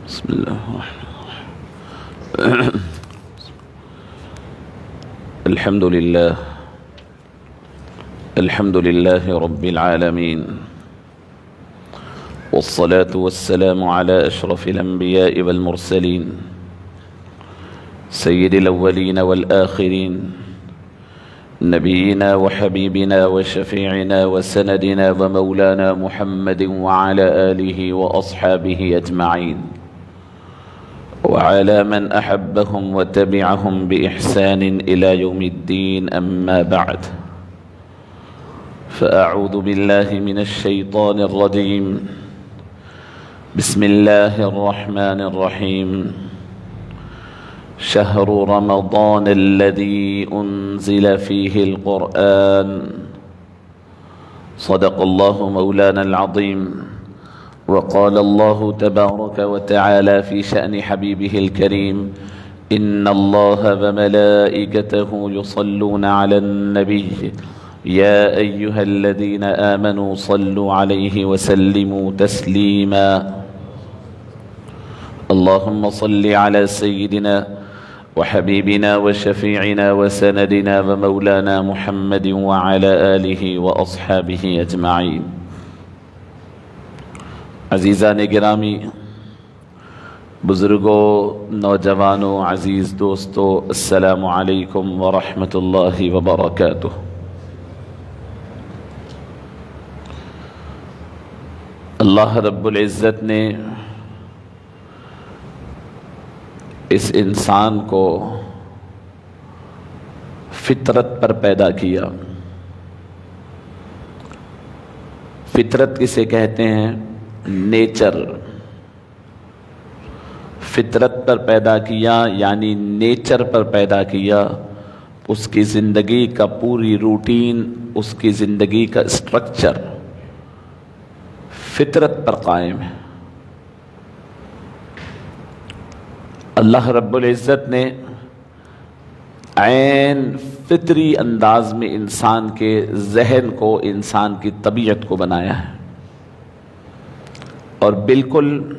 بسم الله الرحمن الرحيم. الحمد لله رب العالمين، والصلاة والسلام على أشرف الأنبياء والمرسلين سيد الأولين والآخرين، نبينا وحبيبنا وشفيعنا وسندنا ومولانا محمد وعلى آله وأصحابه أجمعين، وعلى من أحبهم وتبعهم بإحسان إلى يوم الدين. أما بعد، فأعوذ بالله من الشيطان الرجيم. بسم الله الرحمن الرحيم. شهر رمضان الذي أنزل فيه القرآن. صدق الله مولانا العظيم. وقال الله تبارك وتعالى في شأن حبيبه الكريم: إن الله وملائكته يصلون على النبي يا أيها الذين آمنوا صلوا عليه وسلموا تسليما. اللهم صل على سيدنا وحبيبنا وشفيعنا وسندنا ومولانا محمد وعلى آله وأصحابه أجمعين. عزیزان گرامی، بزرگوں، نوجوانوں، عزیز دوستو، السلام علیکم ورحمۃ اللہ وبرکاتہ۔ اللہ رب العزت نے اس انسان کو فطرت پر پیدا کیا۔ فطرت کسے کہتے ہیں؟ نیچر۔ فطرت پر پیدا کیا یعنی نیچر پر پیدا کیا۔ اس کی زندگی کا پوری روٹین، اس کی زندگی کا اسٹرکچر فطرت پر قائم ہے۔ اللہ رب العزت نے عین فطری انداز میں انسان کے ذہن کو، انسان کی طبیعت کو بنایا ہے، اور بالکل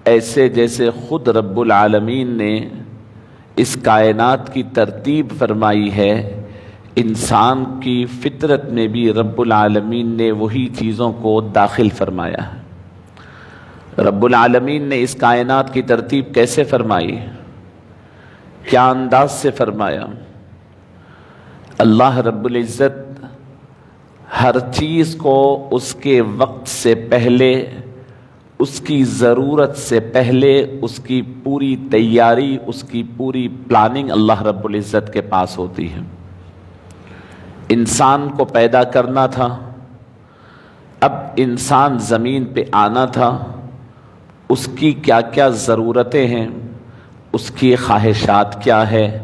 ایسے جیسے خود رب العالمین نے اس کائنات کی ترتیب فرمائی ہے، انسان کی فطرت میں بھی رب العالمین نے وہی چیزوں کو داخل فرمایا ہے۔ رب العالمین نے اس کائنات کی ترتیب کیسے فرمائی؟ کیا انداز سے فرمایا؟ اللہ رب العزت ہر چیز کو اس کے وقت سے پہلے، اس کی ضرورت سے پہلے، اس کی پوری تیاری، اس کی پوری پلاننگ اللہ رب العزت کے پاس ہوتی ہے۔ انسان کو پیدا کرنا تھا، اب انسان زمین پہ آنا تھا، اس کی کیا کیا ضرورتیں ہیں، اس کی خواہشات کیا ہے،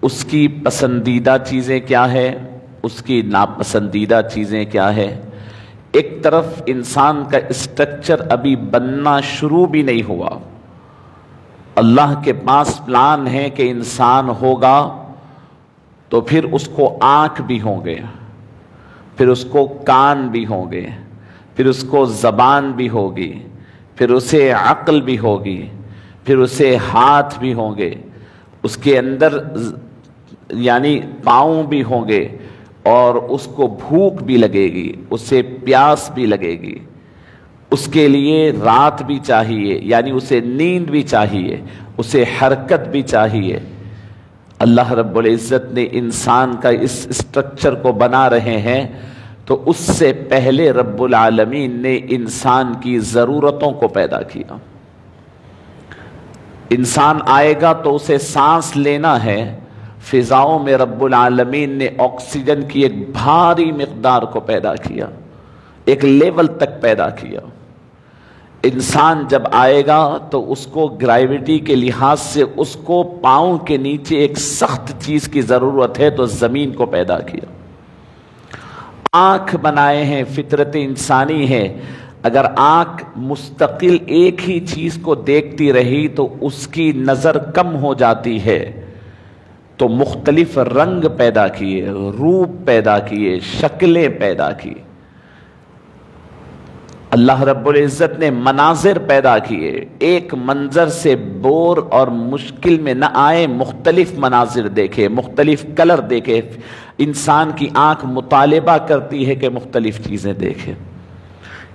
اس کی پسندیدہ چیزیں کیا ہے، اس کی ناپسندیدہ چیزیں کیا ہے۔ ایک طرف انسان کا اسٹرکچر ابھی بننا شروع بھی نہیں ہوا، اللہ کے پاس پلان ہے کہ انسان ہوگا تو پھر اس کو آنکھ بھی ہوں گے، پھر اس کو کان بھی ہوں گے، پھر اس کو زبان بھی ہوگی، پھر اسے عقل بھی ہوگی، پھر اسے ہاتھ بھی ہوں گے، اس کے اندر یعنی پاؤں بھی ہوں گے، اور اس کو بھوک بھی لگے گی، اسے پیاس بھی لگے گی، اس کے لیے رات بھی چاہیے یعنی اسے نیند بھی چاہیے، اسے حرکت بھی چاہیے۔ اللہ رب العزت نے انسان کا اس اسٹرکچر کو بنا رہے ہیں تو اس سے پہلے رب العالمین نے انسان کی ضرورتوں کو پیدا کیا۔ انسان آئے گا تو اسے سانس لینا ہے، فضاؤں میں رب العالمین نے آکسیجن کی ایک بھاری مقدار کو پیدا کیا، ایک لیول تک پیدا کیا۔ انسان جب آئے گا تو اس کو گریویٹی کے لحاظ سے اس کو پاؤں کے نیچے ایک سخت چیز کی ضرورت ہے تو زمین کو پیدا کیا۔ آنکھ بنائے ہیں، فطرت انسانی ہے، اگر آنکھ مستقل ایک ہی چیز کو دیکھتی رہی تو اس کی نظر کم ہو جاتی ہے، تو مختلف رنگ پیدا کیے، روپ پیدا کیے، شکلیں پیدا کی۔ اللہ رب العزت نے مناظر پیدا کیے، ایک منظر سے بور اور مشکل میں نہ آئے، مختلف مناظر دیکھے، مختلف کلر دیکھے۔ انسان کی آنکھ مطالبہ کرتی ہے کہ مختلف چیزیں دیکھے،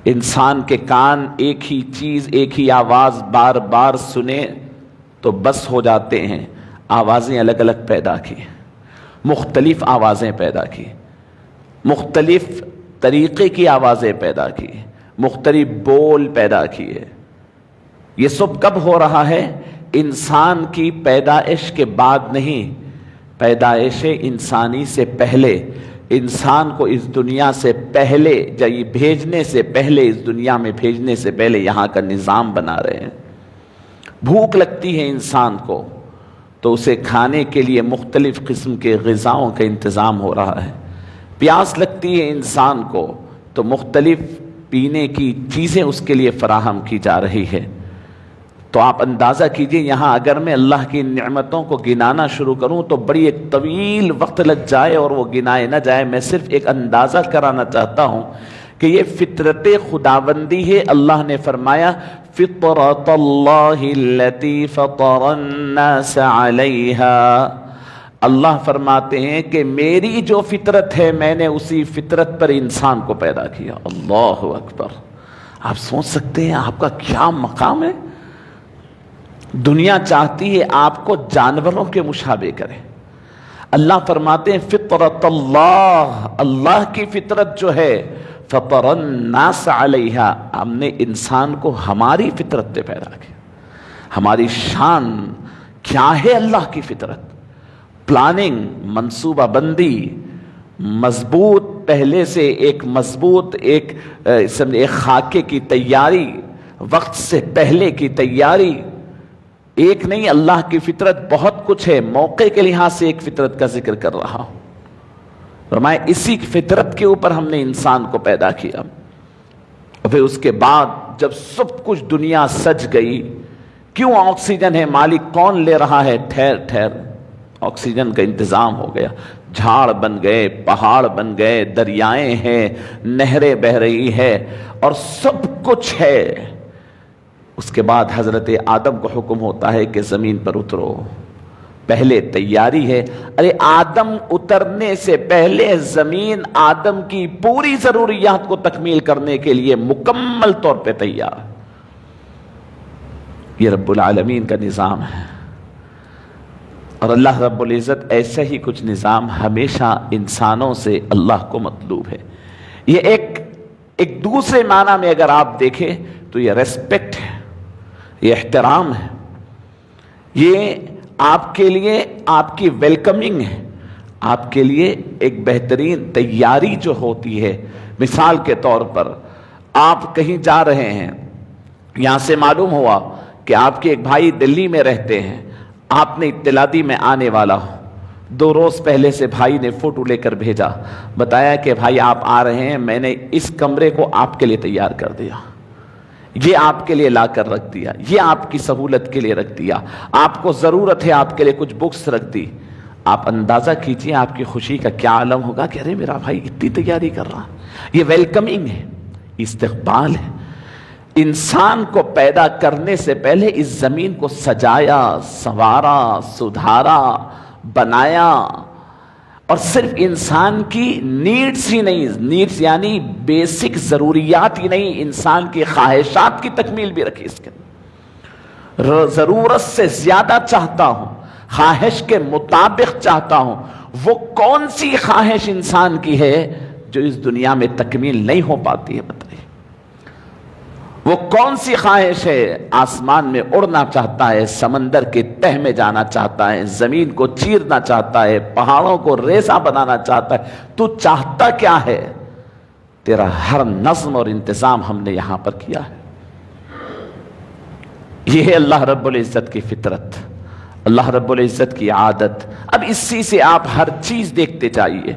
انسان کے کان ایک ہی چیز، ایک ہی آواز بار بار سنے تو بس ہو جاتے ہیں، آوازیں الگ الگ پیدا کی، مختلف آوازیں پیدا کی، مختلف طریقے کی آوازیں پیدا کی، مختلف بول پیدا کیے۔ یہ سب کب ہو رہا ہے؟ انسان کی پیدائش کے بعد نہیں، پیدائش انسانی سے پہلے، انسان کو اس دنیا سے پہلے، بھیجنے سے پہلے، اس دنیا میں بھیجنے سے پہلے یہاں کا نظام بنا رہے ہیں۔ بھوک لگتی ہے انسان کو تو اسے کھانے کے لیے مختلف قسم کے غذاؤں کا انتظام ہو رہا ہے، پیاس لگتی ہے انسان کو تو مختلف پینے کی چیزیں اس کے لیے فراہم کی جا رہی ہے۔ تو آپ اندازہ کیجئے، یہاں اگر میں اللہ کی نعمتوں کو گنانا شروع کروں تو بڑی ایک طویل وقت لگ جائے اور وہ گنائے نہ جائے۔ میں صرف ایک اندازہ کرانا چاہتا ہوں کہ یہ فطرت خداوندی ہے۔ اللہ نے فرمایا فطرت اللہ التی فطر الناس علیہا، اللہ فرماتے ہیں کہ میری جو فطرت ہے میں نے اسی فطرت پر انسان کو پیدا کیا۔ اللہ اکبر! آپ سوچ سکتے ہیں آپ کا کیا مقام ہے؟ دنیا چاہتی ہے آپ کو جانوروں کے مشابہ کرے، اللہ فرماتے ہیں فطرت اللہ، اللہ کی فطرت جو ہے فطر الناس علیہا، ہم نے انسان کو ہماری فطرت سے پیدا کیا۔ ہماری شان کیا ہے؟ اللہ کی فطرت، پلاننگ، منصوبہ بندی، مضبوط، پہلے سے ایک مضبوط ایک خاکے کی تیاری، وقت سے پہلے کی تیاری، ایک نہیں، اللہ کی فطرت بہت کچھ ہے۔ موقع کے لحاظ سے ایک فطرت کا ذکر کر رہا ہوں، فرمایا اسی فطرت کے اوپر ہم نے انسان کو پیدا کیا۔ پھر اس کے بعد جب سب کچھ دنیا سج گئی، کیوں آکسیجن ہے؟ مالک کون لے رہا ہے؟ ٹھہر ٹھہر، آکسیجن کا انتظام ہو گیا، جھاڑ بن گئے، پہاڑ بن گئے، دریائیں ہیں، نہریں بہہ رہی ہے اور سب کچھ ہے۔ اس کے بعد حضرت آدم کو حکم ہوتا ہے کہ زمین پر اترو، پہلے تیاری ہے۔ ارے آدم اترنے سے پہلے زمین آدم کی پوری ضروریات کو تکمیل کرنے کے لیے مکمل طور پہ تیار۔ یہ رب العالمین کا نظام ہے، اور اللہ رب العزت ایسا ہی کچھ نظام ہمیشہ انسانوں سے اللہ کو مطلوب ہے۔ یہ ایک دوسرے معنی میں اگر آپ دیکھیں تو یہ ریسپیکٹ ہے، یہ احترام ہے، یہ آپ کے لیے آپ کی ویلکمنگ ہے، آپ کے لیے ایک بہترین تیاری جو ہوتی ہے۔ مثال کے طور پر آپ کہیں جا رہے ہیں، یہاں سے معلوم ہوا کہ آپ کے ایک بھائی دلی میں رہتے ہیں، آپ نے اطلاع دی میں آنے والا ہوں، 2 روز پہلے سے بھائی نے فوٹو لے کر بھیجا، بتایا کہ بھائی آپ آ رہے ہیں، میں نے اس کمرے کو آپ کے لیے تیار کر دیا، یہ آپ کے لیے لا کر رکھ دیا، یہ آپ کی سہولت کے لیے رکھ دیا، آپ کو ضرورت ہے آپ کے لیے کچھ بکس رکھ دی۔ آپ اندازہ کیجئے آپ کی خوشی کا کیا عالم ہوگا کہ ارے میرا بھائی اتنی تیاری کر رہا۔ یہ ویلکمنگ ہے، استقبال ہے۔ انسان کو پیدا کرنے سے پہلے اس زمین کو سجایا، سنوارا، سدھارا، بنایا، اور صرف انسان کی نیڈز ہی نہیں، نیڈز یعنی بیسک ضروریات ہی نہیں، انسان کی خواہشات کی تکمیل بھی رکھی اس کے اندر۔ ضرورت سے زیادہ چاہتا ہوں، خواہش کے مطابق چاہتا ہوں، وہ کون سی خواہش انسان کی ہے جو اس دنیا میں تکمیل نہیں ہو پاتی ہے؟ بتائیے، وہ کون سی خواہش ہے؟ آسمان میں اڑنا چاہتا ہے، سمندر کے تہ میں جانا چاہتا ہے، زمین کو چیرنا چاہتا ہے، پہاڑوں کو ریزہ بنانا چاہتا ہے۔ تو چاہتا کیا ہے؟ تیرا ہر نظم اور انتظام ہم نے یہاں پر کیا ہے۔ یہ ہے اللہ رب العزت کی فطرت، اللہ رب العزت کی عادت۔ اب اسی سے آپ ہر چیز دیکھتے جائیے،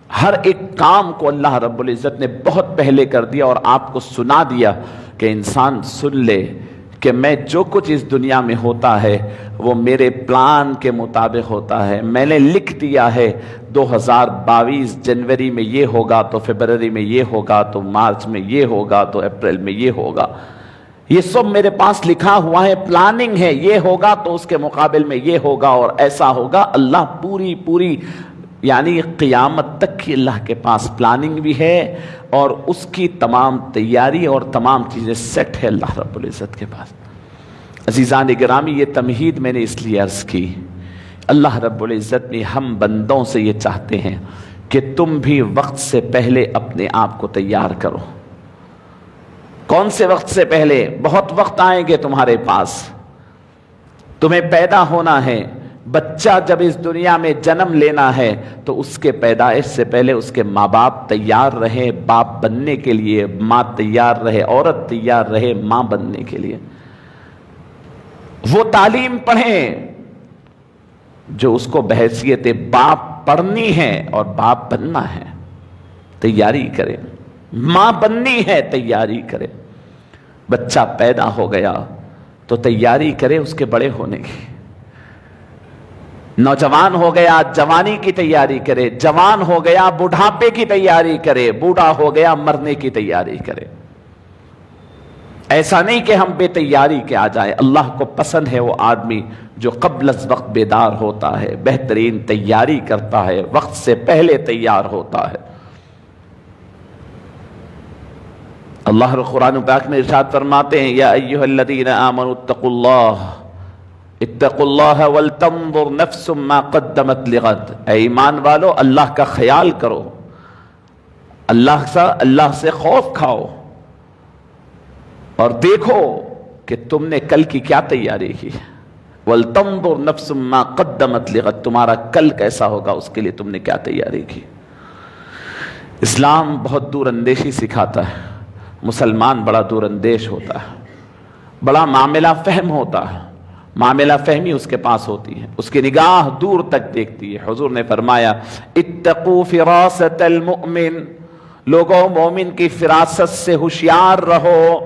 ہر ایک کام کو اللہ رب العزت نے بہت پہلے کر دیا اور آپ کو سنا دیا کہ انسان سن لے کہ میں جو کچھ اس دنیا میں ہوتا ہے وہ میرے پلان کے مطابق ہوتا ہے. میں نے لکھ دیا ہے 2022 جنوری میں یہ ہوگا تو فروری میں یہ ہوگا تو مارچ میں یہ ہوگا تو اپریل میں یہ ہوگا. یہ سب میرے پاس لکھا ہوا ہے، پلاننگ ہے. یہ ہوگا تو اس کے مقابل میں یہ ہوگا اور ایسا ہوگا. اللہ پوری یعنی قیامت تک کی اللہ کے پاس پلاننگ بھی ہے اور اس کی تمام تیاری اور تمام چیزیں سیٹ ہے اللہ رب العزت کے پاس. عزیزان گرامی، یہ تمہید میں نے اس لیے عرض کی، اللہ رب العزت نے ہم بندوں سے یہ چاہتے ہیں کہ تم بھی وقت سے پہلے اپنے آپ کو تیار کرو. کون سے وقت سے پہلے؟ بہت وقت آئیں گے تمہارے پاس. تمہیں پیدا ہونا ہے، بچہ جب اس دنیا میں جنم لینا ہے تو اس کے پیدائش سے پہلے اس کے ماں باپ تیار رہے باپ بننے کے لیے، ماں تیار رہے، عورت تیار رہے ماں بننے کے لیے. وہ تعلیم پڑھیں جو اس کو بحیثیت باپ پڑھنی ہے اور باپ بننا ہے. تیاری کریں. ماں بننی ہے، تیاری کرے. بچہ پیدا ہو گیا تو تیاری کرے اس کے بڑے ہونے کی. نوجوان ہو گیا جوانی کی تیاری کرے، جوان ہو گیا بڑھاپے کی تیاری کرے، بوڑھا ہو گیا مرنے کی تیاری کرے. ایسا نہیں کہ ہم بے تیاری کے آ جائیں. اللہ کو پسند ہے وہ آدمی جو قبل از وقت بیدار ہوتا ہے، بہترین تیاری کرتا ہے، وقت سے پہلے تیار ہوتا ہے. اللہ قرآن پاک میں ارشاد فرماتے ہیں، یا ایھا الذین آمنوا اتقوا اللہ ولتنظر نفس ما قدمت لغد. اے ایمان والو، اللہ کا خیال کرو، اللہ سے خوف کھاؤ اور دیکھو کہ تم نے کل کی کیا تیاری کی. ولتنظر نفس ما قدمت لغد، تمہارا کل کیسا ہوگا اس کے لیے تم نے کیا تیاری کی. اسلام بہت دور اندیشی سکھاتا ہے. مسلمان بڑا دور اندیش ہوتا ہے، بڑا معاملہ فہم ہوتا ہے. معاملہ فہمی اس کے پاس ہوتی ہے، اس کی نگاہ دور تک دیکھتی ہے. حضور نے فرمایا اتقوا فراست المؤمن، لوگوں مومن کی فراست سے ہوشیار رہو.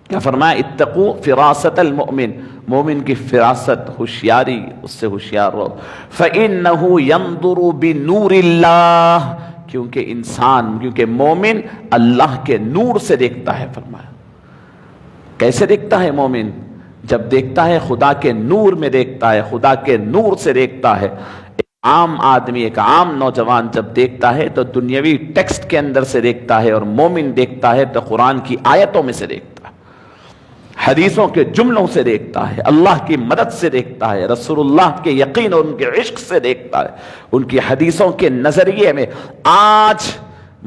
کیا فرمایا؟ اتقوا فراست المؤمن، مومن کی فراست، ہوشیاری، اس سے ہوشیار رہو. فإنه ينظر بنور اللہ، کیونکہ مومن اللہ کے نور سے دیکھتا ہے. فرمایا کیسے دیکھتا ہے مومن؟ جب دیکھتا ہے خدا کے نور میں دیکھتا ہے، خدا کے نور سے دیکھتا ہے. ایک عام آدمی، ایک عام نوجوان جب دیکھتا ہے تو دنیاوی ٹیکسٹ کے اندر سے دیکھتا ہے، اور مومن دیکھتا ہے تو قرآن کی آیتوں میں سے دیکھتا ہے، حدیثوں کے جملوں سے دیکھتا ہے، اللہ کی مدد سے دیکھتا ہے، رسول اللہ کے یقین اور ان کے عشق سے دیکھتا ہے، ان کی حدیثوں کے نظریے میں. آج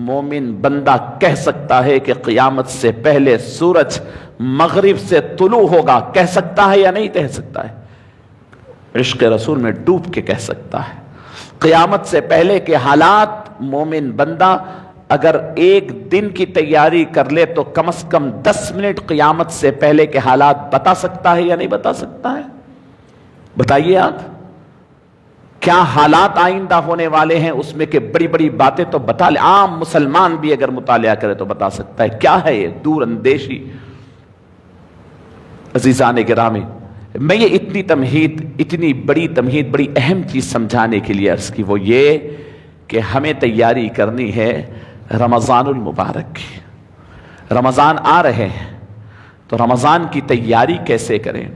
مومن بندہ کہہ سکتا ہے کہ قیامت سے پہلے سورج مغرب سے طلوع ہوگا. کہہ سکتا ہے یا نہیں کہہ سکتا ہے؟ عشق رسول میں ڈوب کے کہہ سکتا ہے. قیامت سے پہلے کے حالات مومن بندہ اگر ایک دن کی تیاری کر لے تو کم از کم 10 منٹ قیامت سے پہلے کے حالات بتا سکتا ہے یا نہیں بتا سکتا ہے؟ بتائیے آپ کیا حالات آئندہ ہونے والے ہیں، اس میں کہ بڑی بڑی باتیں تو بتا لے. عام مسلمان بھی اگر مطالعہ کرے تو بتا سکتا ہے. کیا ہے یہ دور اندیشی؟ عزیزان گرامی، میں یہ اتنی بڑی تمہید، بڑی اہم چیز سمجھانے کے لیے عرض کی، وہ یہ کہ ہمیں تیاری کرنی ہے رمضان المبارک کی. رمضان آ رہے ہیں تو رمضان کی تیاری کیسے کریں؟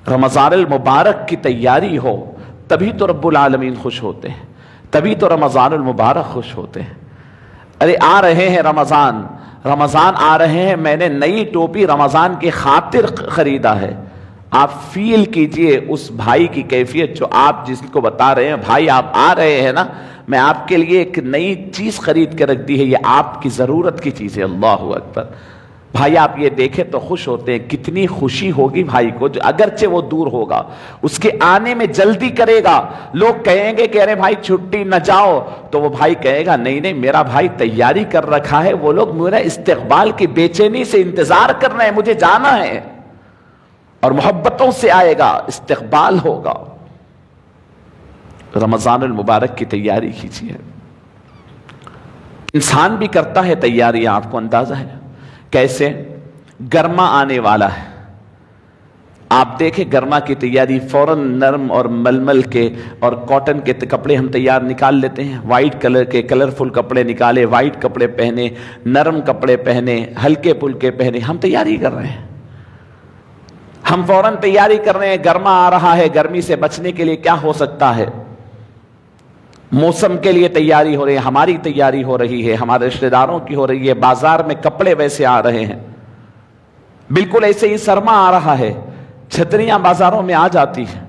رمضان المبارک کی تیاری ہو تبھی تو رب العالمین خوش ہوتے ہیں، تبھی تو رمضان المبارک خوش ہوتے ہیں. ارے آ رہے ہیں رمضان آ رہے ہیں، میں نے نئی ٹوپی رمضان کی خاطر خریدا ہے. آپ فیل کیجئے اس بھائی کی کیفیت جو آپ جس کو بتا رہے ہیں، بھائی آپ آ رہے ہیں نا، میں آپ کے لیے ایک نئی چیز خرید کے رکھ دی ہے، یہ آپ کی ضرورت کی چیز ہے. اللہ اکبر. بھائی آپ یہ دیکھیں تو خوش ہوتے ہیں. کتنی خوشی ہوگی بھائی کو، جو اگرچہ وہ دور ہوگا، اس کے آنے میں جلدی کرے گا. لوگ کہیں گے کہ ارے بھائی چھٹی نہ جاؤ، تو وہ بھائی کہے گا نہیں میرا بھائی تیاری کر رکھا ہے، وہ لوگ میرا استقبال کی بے چینی سے انتظار کر رہے ہیں، مجھے جانا ہے. اور محبتوں سے آئے گا، استقبال ہوگا. رمضان المبارک کی تیاری کیجیے. انسان بھی کرتا ہے تیاری، آپ کو اندازہ ہے کیسے؟ گرما آنے والا ہے. آپ دیکھیں گرما کی تیاری فوراً نرم اور ململ کے اور کاٹن کے کپڑے ہم تیار نکال لیتے ہیں. وائٹ کلر کے کلرفل کپڑے نکالے, وائٹ کپڑے پہنے, نرم کپڑے پہنے, ہلکے پھلکے پہنے, ہم تیاری کر رہے ہیں. ہم فوراً تیاری کر رہے ہیں, گرما آ رہا ہے, گرمی سے بچنے کے لیے کیا ہو سکتا ہے, موسم کے لیے تیاری ہو رہی ہے, ہماری تیاری ہو رہی ہے, ہمارے رشتہ داروں کی ہو رہی ہے, بازار میں کپڑے ویسے آ رہے ہیں. بالکل ایسے ہی سرما آ رہا ہے, چھتریاں بازاروں میں آ جاتی ہیں.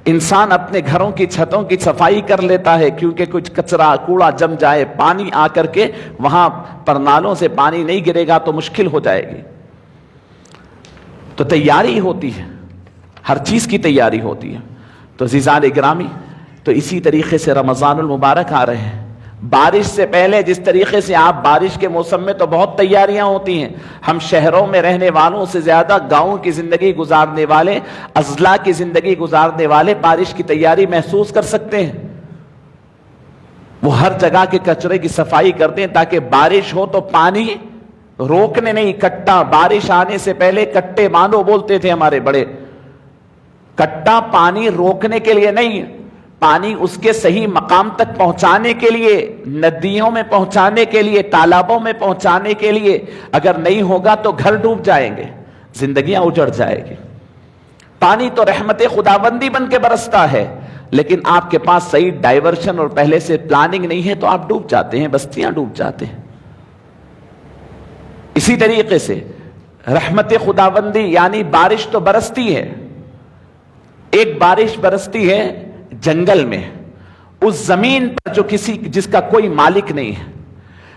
انسان اپنے گھروں کی چھتوں کی صفائی کر لیتا ہے کیونکہ کچھ کچرا کوڑا جم جائے, پانی آ کر کے وہاں پر نالوں سے پانی نہیں گرے گا تو مشکل ہو جائے گی. تو تیاری ہوتی ہے, ہر چیز کی تیاری ہوتی ہے. تو عزیزان گرامی, تو اسی طریقے سے رمضان المبارک آ رہے ہیں. بارش سے پہلے جس طریقے سے آپ بارش کے موسم میں تو بہت تیاریاں ہوتی ہیں. ہم شہروں میں رہنے والوں سے زیادہ گاؤں کی زندگی گزارنے والے, اضلاع کی زندگی گزارنے والے بارش کی تیاری محسوس کر سکتے ہیں. وہ ہر جگہ کے کچرے کی صفائی کرتے ہیں تاکہ بارش ہو تو پانی روکنے نہیں, کٹا بارش آنے سے پہلے کٹے باندھو بولتے تھے ہمارے بڑے. کٹا پانی روکنے کے لیے نہیں, پانی اس کے صحیح مقام تک پہنچانے کے لیے, ندیوں میں پہنچانے کے لیے, تالابوں میں پہنچانے کے لیے. اگر نہیں ہوگا تو گھر ڈوب جائیں گے, زندگیاں اجڑ جائے گی. پانی تو رحمت خداوندی بن کے برستا ہے, لیکن آپ کے پاس صحیح ڈائیورشن اور پہلے سے پلاننگ نہیں ہے تو آپ ڈوب جاتے ہیں, بستیاں ڈوب جاتے ہیں. اسی طریقے سے رحمت خداوندی یعنی بارش تو برستی ہے. ایک بارش برستی ہے جنگل میں, اس زمین پر جو جس کا کوئی مالک نہیں ہے,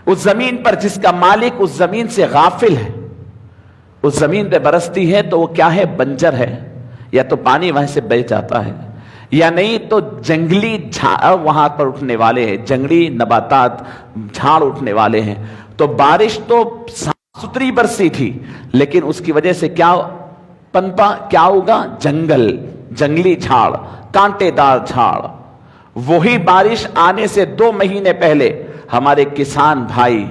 اس زمین پر جس کا مالک اس زمین سے غافل ہے, اس زمین پہ برستی ہے تو وہ کیا ہے, بنجر ہے. یا تو پانی وہاں سے بہہ جاتا ہے, یا نہیں تو جنگلی وہاں پر اٹھنے والے ہیں, جنگلی نباتات جھاڑ اٹھنے والے ہیں. تو بارش تو ستری برسی تھی, لیکن اس کی وجہ سے کیا پنپا, کیا ہوگا, جنگل, جنگلی جھاڑ, کانٹے دار جھاڑ. وہی بارش آنے سے 2 مہینے پہلے ہمارے کسان بھائی,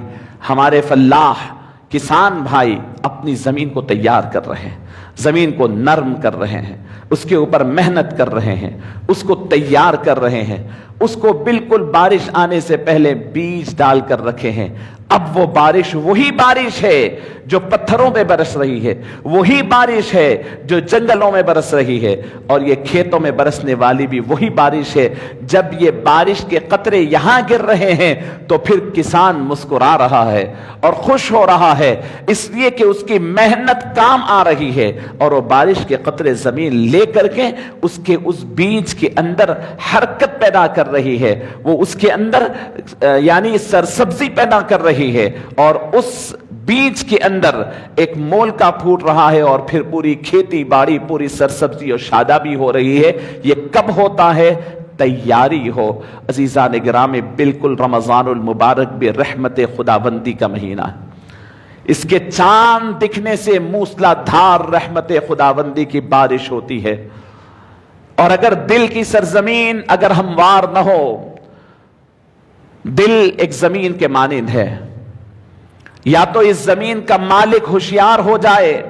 ہمارے فلاح کسان بھائی اپنی زمین کو تیار کر رہے ہیں, زمین کو نرم کر رہے ہیں, اس کے اوپر محنت کر رہے ہیں, اس کو تیار کر رہے ہیں, اس کو بالکل بارش آنے سے پہلے بیج ڈال کر رکھے ہیں. اب وہ بارش وہی بارش ہے جو پتھروں پہ برس رہی ہے, وہی بارش ہے جو جنگلوں میں برس رہی ہے, اور یہ کھیتوں میں برسنے والی بھی وہی بارش ہے. جب یہ بارش کے قطرے یہاں گر رہے ہیں تو پھر کسان مسکرا رہا ہے اور خوش ہو رہا ہے, اس لیے کہ اس کی محنت کام آ رہی ہے, اور وہ بارش کے قطرے زمین لے کر کے اس بیج کے اندر حرکت پیدا کر رہی ہے, وہ اس کے اندر یعنی سرسبزی پیدا کر رہی ہے, اور اس بیج کے اندر ایک مول کا پھوٹ رہا ہے, اور پھر پوری کھیتی باڑی, پوری سرسبزی اور شادابی ہو رہی ہے. یہ کب ہوتا ہے؟ تیاری ہو. عزیزان گرامی, بالکل رمضان المبارک بھی رحمت خداوندی کا مہینہ ہے. اس کے چاند دکھنے سے موسلا دھار رحمت خداوندی کی بارش ہوتی ہے. اور اگر دل کی سرزمین اگر ہموار نہ ہو, دل ایک زمین کے مانند ہے, یا تو اس زمین کا مالک ہوشیار ہو جائے,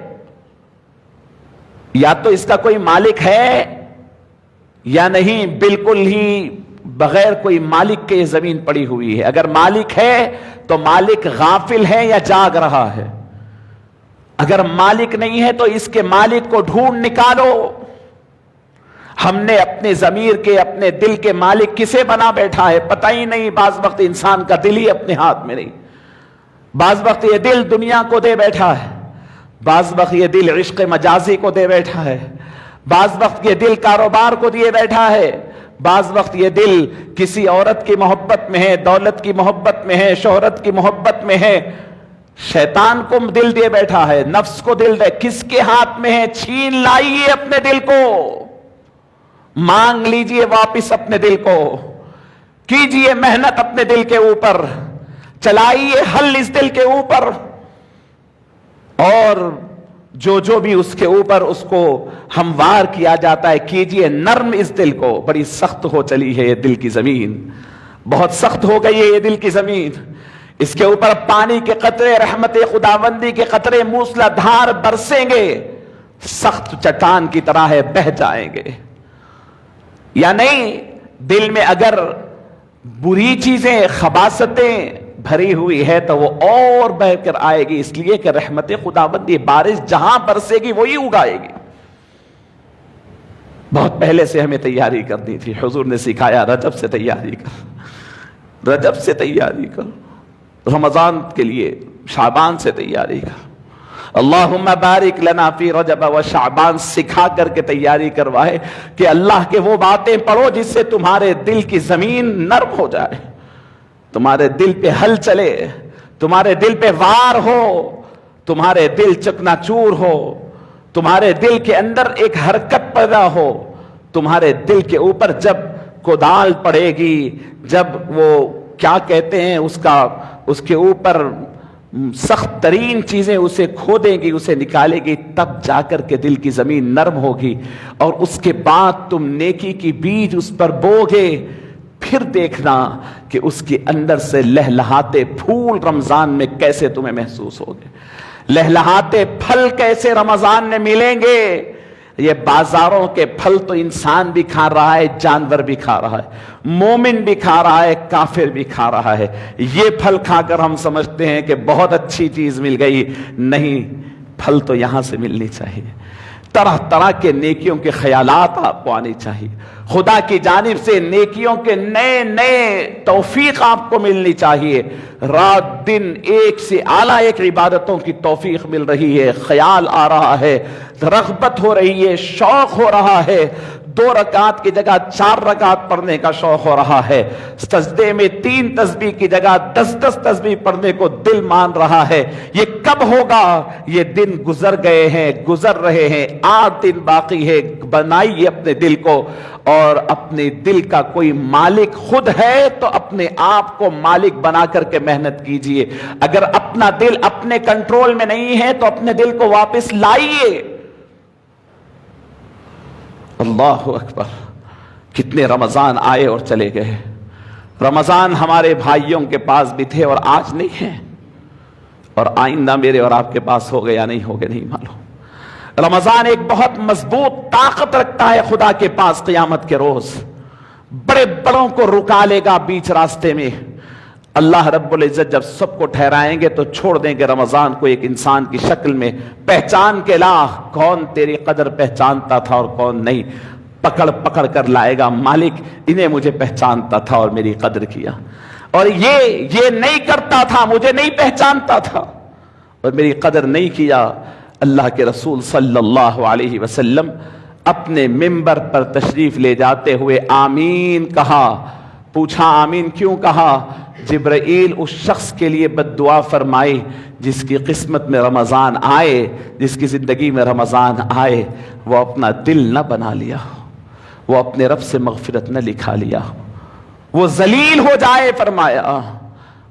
یا تو اس کا کوئی مالک ہے یا نہیں, بالکل ہی بغیر کوئی مالک کے یہ زمین پڑی ہوئی ہے. اگر مالک ہے تو مالک غافل ہے یا جاگ رہا ہے, اگر مالک نہیں ہے تو اس کے مالک کو ڈھونڈ نکالو. ہم نے اپنے ضمیر کے, اپنے دل کے مالک کسے بنا بیٹھا ہے پتہ ہی نہیں. بعض وقت انسان کا دل ہی اپنے ہاتھ میں نہیں, بعض وقت یہ دل دنیا کو دے بیٹھا ہے, بعض وقت یہ دل عشق مجازی کو دے بیٹھا ہے, بعض وقت یہ دل کاروبار کو دیے بیٹھا ہے, بعض وقت یہ دل کسی عورت کی محبت میں ہے, دولت کی محبت میں ہے, شہرت کی محبت میں ہے. شیطان کو دل دے بیٹھا ہے, نفس کو دل دے. کس کے ہاتھ میں ہے؟ چھین لائیے اپنے دل کو, مانگ لیجئے واپس اپنے دل کو, کیجئے محنت اپنے دل کے اوپر, چلائیے حل اس دل کے اوپر, اور جو بھی اس کے اوپر اس کو ہموار کیا جاتا ہے کیجئے نرم اس دل کو. بڑی سخت ہو چلی ہے یہ دل کی زمین, بہت سخت ہو گئی ہے یہ دل کی زمین. اس کے اوپر پانی کے قطرے، رحمت خداوندی کے قطرے موسلا دھار برسیں گے، سخت چٹان کی طرح ہے، بہہ جائیں گے. یا نہیں، دل میں اگر بری چیزیں، خباثتیں بھری ہوئی ہے تو وہ اور بہ کر آئے گی، اس لیے کہ رحمت خداوندی بارش جہاں برسے گی وہی اگائے گی. بہت پہلے سے ہمیں تیاری کرنی تھی. حضور نے سکھایا رجب سے تیاری کر، رجب سے تیاری کر، رمضان کے لیے شعبان سے تیاری کر. اللہم بارک لنا فی رجب و شعبان سکھا کر کے تیاری کروائے کہ اللہ کے وہ باتیں پڑھو جس سے تمہارے دل کی زمین نرم ہو جائے، تمہارے دل پہ ہل چلے، تمہارے دل پہ وار ہو، تمہارے دل چکنا چور ہو، تمہارے دل کے اندر ایک حرکت پیدا ہو. تمہارے دل کے اوپر جب کدال پڑے گی، جب وہ کیا کہتے ہیں اس کے اوپر سخت ترین چیزیں اسے کھودیں گی، اسے نکالے گی، تب جا کر کے دل کی زمین نرم ہوگی. اور اس کے بعد تم نیکی کی بیج اس پر بوگے، پھر دیکھنا کہ اس کے اندر سے لہلہاتے پھول رمضان میں کیسے تمہیں محسوس ہوگے، لہلہاتے پھل کیسے رمضان میں ملیں گے. یہ بازاروں کے پھل تو انسان بھی کھا رہا ہے، جانور بھی کھا رہا ہے، مومن بھی کھا رہا ہے، کافر بھی کھا رہا ہے. یہ پھل کھا کر ہم سمجھتے ہیں کہ بہت اچھی چیز مل گئی. نہیں، پھل تو یہاں سے ملنی چاہیے. طرح طرح کے نیکیوں کے خیالات آپ کو آنی چاہیے. خدا کی جانب سے نیکیوں کے نئے نئے توفیق آپ کو ملنی چاہیے. رات دن ایک سے اعلیٰ ایک عبادتوں کی توفیق مل رہی ہے، خیال آ رہا ہے، رغبت ہو رہی ہے، شوق ہو رہا ہے. 2 رکعت کی جگہ 4 رکعت پڑھنے کا شوق ہو رہا ہے. سجدے میں 3 تسبیح کی جگہ 10 تسبیح پڑھنے کو دل مان رہا ہے. یہ کب ہوگا؟ یہ دن گزر گئے ہیں، گزر رہے ہیں، 8 دن باقی ہے. بنائیے اپنے دل کو، اور اپنے دل کا کوئی مالک خود ہے تو اپنے آپ کو مالک بنا کر کے محنت کیجئے. اگر اپنا دل اپنے کنٹرول میں نہیں ہے تو اپنے دل کو واپس لائیے. اللہ اکبر، کتنے رمضان آئے اور چلے گئے. رمضان ہمارے بھائیوں کے پاس بھی تھے اور آج نہیں ہیں، اور آئندہ میرے اور آپ کے پاس ہو گئے یا نہیں ہو گئے نہیں معلوم. رمضان ایک بہت مضبوط طاقت رکھتا ہے خدا کے پاس. قیامت کے روز بڑے بڑوں کو رکا لے گا بیچ راستے میں. اللہ رب العزت جب سب کو ٹھہرائیں گے تو چھوڑ دیں گے رمضان کو ایک انسان کی شکل میں. پہچان کے لا، کون تیری قدر پہچانتا تھا اور کون نہیں. پکڑ پکڑ کر لائے گا مالک، انہیں مجھے پہچانتا تھا اور میری قدر کیا، اور یہ نہیں کرتا تھا، مجھے نہیں پہچانتا تھا اور میری قدر نہیں کیا. اللہ کے رسول صلی اللہ علیہ وسلم اپنے منبر پر تشریف لے جاتے ہوئے آمین کہا. پوچھا آمین کیوں کہا؟ جبرائیل اس شخص کے لیے بد دعا فرمائی جس کی قسمت میں رمضان آئے، جس کی زندگی میں رمضان آئے، وہ اپنا دل نہ بنا لیا، وہ اپنے رب سے مغفرت نہ لکھا لیا، وہ ذلیل ہو جائے. فرمایا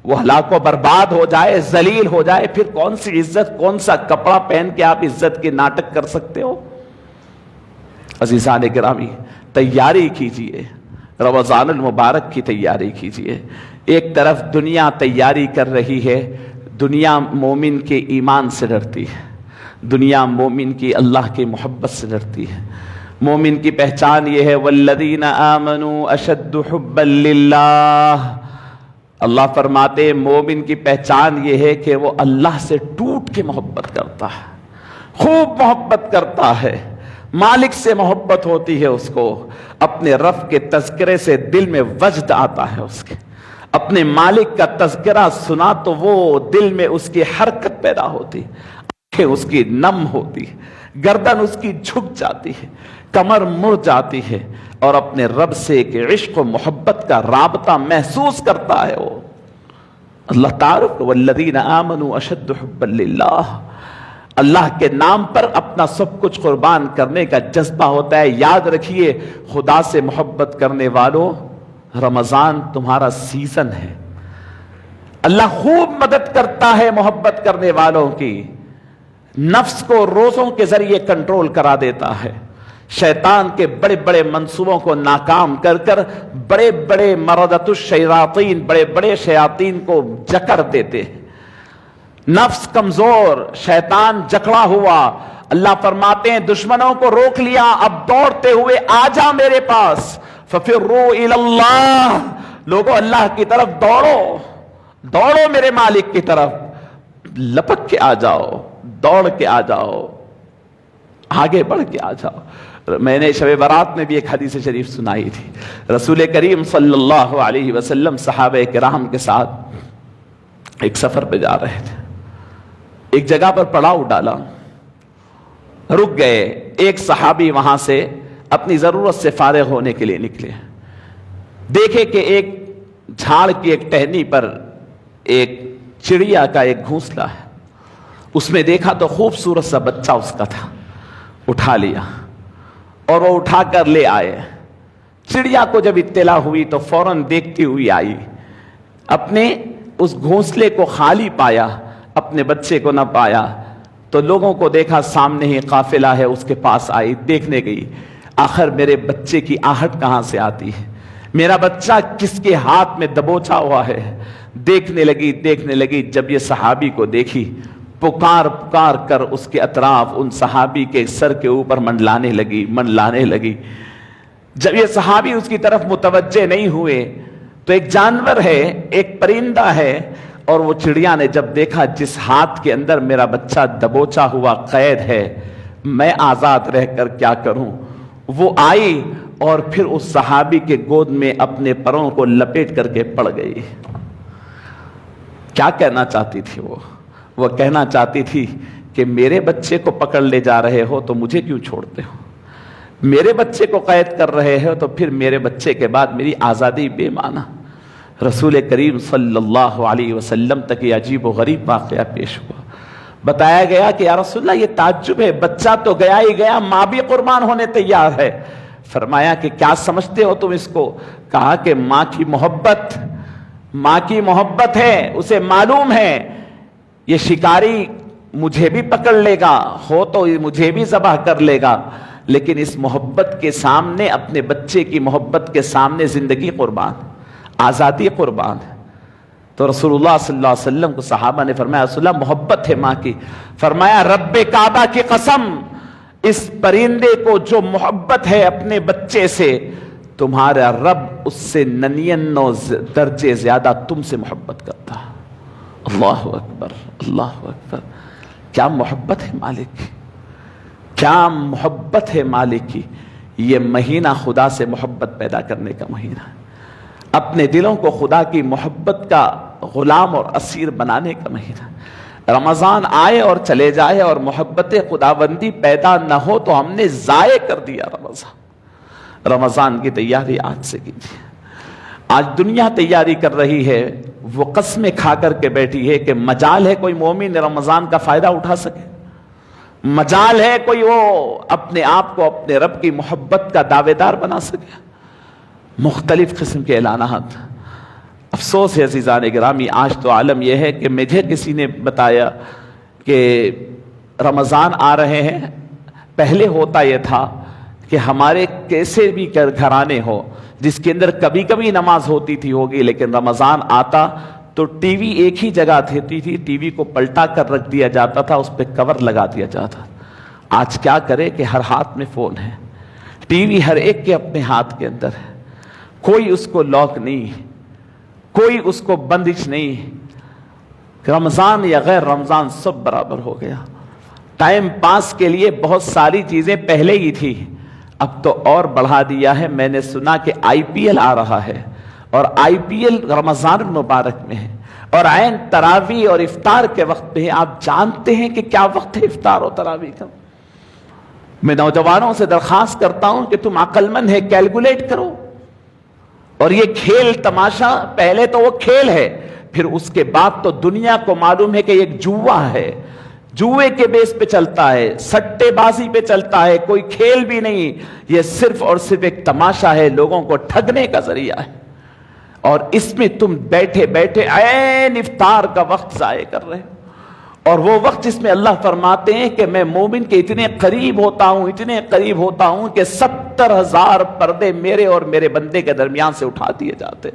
وہ ہلاک و برباد ہو جائے، ذلیل ہو جائے، پھر کون سی عزت، کون سا کپڑا پہن کے آپ عزت کے ناٹک کر سکتے ہو؟ عزیزان گرامی، تیاری کیجئے، رمضان المبارک کی تیاری کیجئے. ایک طرف دنیا تیاری کر رہی ہے، دنیا مومن کے ایمان سے ڈرتی ہے، دنیا مومن کی اللہ کی محبت سے ڈرتی ہے. مومن کی پہچان یہ ہے والذین آمنوا اشد حبا للہ. اللہ فرماتے ہیں مومن کی پہچان یہ ہے کہ وہ اللہ سے ٹوٹ کے محبت کرتا ہے، خوب محبت کرتا ہے، مالک سے محبت ہوتی ہے اس کو. اپنے رب کے تذکرے سے دل میں وجد آتا ہے اس کے. اپنے مالک کا تذکرہ سنا تو وہ دل میں اس کی حرکت پیدا ہوتی، آنکھیں اس کی نم ہوتی، گردن اس کی جھک جاتی ہے، کمر مڑ جاتی ہے، اور اپنے رب سے ایک عشق و محبت کا رابطہ محسوس کرتا ہے. وہ اللہ تعالیٰ والذین آمنوا اشد حبا للہ، اللہ کے نام پر اپنا سب کچھ قربان کرنے کا جذبہ ہوتا ہے. یاد رکھیے خدا سے محبت کرنے والوں، رمضان تمہارا سیزن ہے. اللہ خوب مدد کرتا ہے محبت کرنے والوں کی. نفس کو روزوں کے ذریعے کنٹرول کرا دیتا ہے، شیطان کے بڑے بڑے منصوبوں کو ناکام کر کر بڑے بڑے مردۃ الشیاطین، بڑے بڑے شیاطین کو جکڑ دیتے ہیں۔ نفس کمزور، شیطان جکڑا ہوا، اللہ فرماتے ہیں دشمنوں کو روک لیا، اب دوڑتے ہوئے آ جا میرے پاس، ففروا الی اللہ، لوگوں اللہ کی طرف دوڑو، دوڑو میرے مالک کی طرف، لپک کے آ جاؤ، دوڑ کے آ جاؤ، آگے بڑھ کے آ جاؤ۔ میں نے شب برات میں بھی ایک حدیث شریف سنائی تھی، رسول کریم صلی اللہ علیہ وسلم صحابہ کرام کے ساتھ ایک سفر پہ جا رہے تھے، ایک جگہ پر پڑاؤ ڈالا، رک گئے، ایک صحابی وہاں سے اپنی ضرورت سے فارغ ہونے کے لیے نکلے، دیکھے کہ ایک جھاڑ کی ایک ٹہنی پر ایک چڑیا کا ایک گھونسلہ ہے، اس میں دیکھا تو خوبصورت سا بچہ اس کا تھا، اٹھا لیا اور وہ اٹھا کر لے آئے۔ چڑیا کو جب اطلاع ہوئی تو فوراً دیکھتی ہوئی آئی، اپنے اس گھونسلے کو خالی پایا، اپنے بچے کو نہ پایا، تو لوگوں کو دیکھا سامنے ہی قافلہ ہے، اس کے پاس آئی، دیکھنے گئی، آخر میرے بچے کی آہٹ کہاں سے آتی ہے، میرا بچہ کس کے ہاتھ میں دبوچا ہوا ہے، دیکھنے لگی، جب یہ صحابی کو دیکھی، پکار پکار کر اس کے اطراف ان صحابی کے سر کے اوپر منڈلانے لگی۔ جب یہ صحابی اس کی طرف متوجہ نہیں ہوئے تو ایک جانور ہے، ایک پرندہ ہے، اور وہ چڑیا نے جب دیکھا جس ہاتھ کے اندر میرا بچہ دبوچا ہوا قید ہے، میں آزاد رہ کر کیا کروں، وہ آئی اور پھر اس صحابی کے گود میں اپنے پروں کو لپیٹ کر کے پڑ گئی۔ کیا کہنا چاہتی تھی وہ کہنا چاہتی تھی کہ میرے بچے کو پکڑ لے جا رہے ہو تو مجھے کیوں چھوڑتے ہو، میرے بچے کو قید کر رہے ہو تو پھر میرے بچے کے بعد میری آزادی بے معنی۔ رسول کریم صلی اللہ علیہ وسلم تک یہ عجیب و غریب واقعہ پیش ہوا، بتایا گیا کہ یا رسول اللہ یہ تعجب ہے، بچہ تو گیا ہی گیا، ماں بھی قربان ہونے تیار ہے۔ فرمایا کہ کیا سمجھتے ہو تم اس کو؟ کہا کہ ماں کی محبت ہے، اسے معلوم ہے یہ شکاری مجھے بھی پکڑ لے گا، ہو تو مجھے بھی ذبح کر لے گا، لیکن اس محبت کے سامنے، اپنے بچے کی محبت کے سامنے زندگی قربان، آزادی قربان ہے۔ تو رسول اللہ صلی اللہ علیہ وسلم کو صحابہ نے فرمایا رسول اللہ محبت ہے ماں کی، فرمایا رب کعبہ کی قسم، اس پرندے کو جو محبت ہے اپنے بچے سے، تمہارا رب اس سے 99 درجے زیادہ تم سے محبت کرتا ہے۔ اللہ اکبر، اللہ اکبر، کیا محبت ہے مالک کی، کیا محبت ہے مالک کی۔ یہ مہینہ خدا سے محبت پیدا کرنے کا مہینہ ہے، اپنے دلوں کو خدا کی محبت کا غلام اور اسیر بنانے کا مہینہ۔ رمضان آئے اور چلے جائے اور محبت خداوندی پیدا نہ ہو تو ہم نے ضائع کر دیا رمضان کی تیاری آج سے کیجیے۔ آج دنیا تیاری کر رہی ہے، وہ قسمیں کھا کر کے بیٹھی ہے کہ مجال ہے کوئی مومن رمضان کا فائدہ اٹھا سکے، مجال ہے کوئی وہ اپنے آپ کو اپنے رب کی محبت کا دعوے دار بنا سکے۔ مختلف قسم کے اعلانات۔ افسوس ہے عزیزان گرامی، آج تو عالم یہ ہے کہ مجھے کسی نے بتایا کہ رمضان آ رہے ہیں، پہلے ہوتا یہ تھا کہ ہمارے کیسے بھی گھرانے ہو جس کے اندر کبھی کبھی نماز ہوگی، لیکن رمضان آتا تو ٹی وی ایک ہی جگہ ہوتی تھی، ٹی وی کو پلٹا کر رکھ دیا جاتا تھا، اس پہ کور لگا دیا جاتا۔ آج کیا کرے کہ ہر ہاتھ میں فون ہے، ٹی وی ہر ایک کے اپنے ہاتھ کے اندر ہے، کوئی اس کو لاک نہیں، کوئی اس کو بندش نہیں، رمضان یا غیر رمضان سب برابر ہو گیا۔ ٹائم پاس کے لیے بہت ساری چیزیں پہلے ہی تھی، اب تو اور بڑھا دیا ہے۔ میں نے سنا کہ آئی پی ایل آ رہا ہے، اور آئی پی ایل رمضان المبارک میں ہے، اور عین تراویح اور افطار کے وقت میں ہے۔ آپ جانتے ہیں کہ کیا وقت ہے افطار اور تراویح کا؟ میں نوجوانوں سے درخواست کرتا ہوں کہ تم عقل مند ہے، کیلکولیٹ کرو۔ اور یہ کھیل تماشا، پہلے تو وہ کھیل ہے، پھر اس کے بعد تو دنیا کو معلوم ہے کہ ایک جوا ہے، جوئے کے بیس پہ چلتا ہے، سٹے بازی پہ چلتا ہے، کوئی کھیل بھی نہیں، یہ صرف اور صرف ایک تماشا ہے، لوگوں کو ٹھگنے کا ذریعہ ہے۔ اور اس میں تم بیٹھے بیٹھے عین افطار کا وقت ضائع کر رہے ہو، اور وہ وقت جس میں اللہ فرماتے ہیں کہ میں مومن کے اتنے قریب ہوتا ہوں، اتنے قریب ہوتا ہوں کہ 70,000 پردے میرے اور میرے بندے کے درمیان سے اٹھا دیے جاتے۔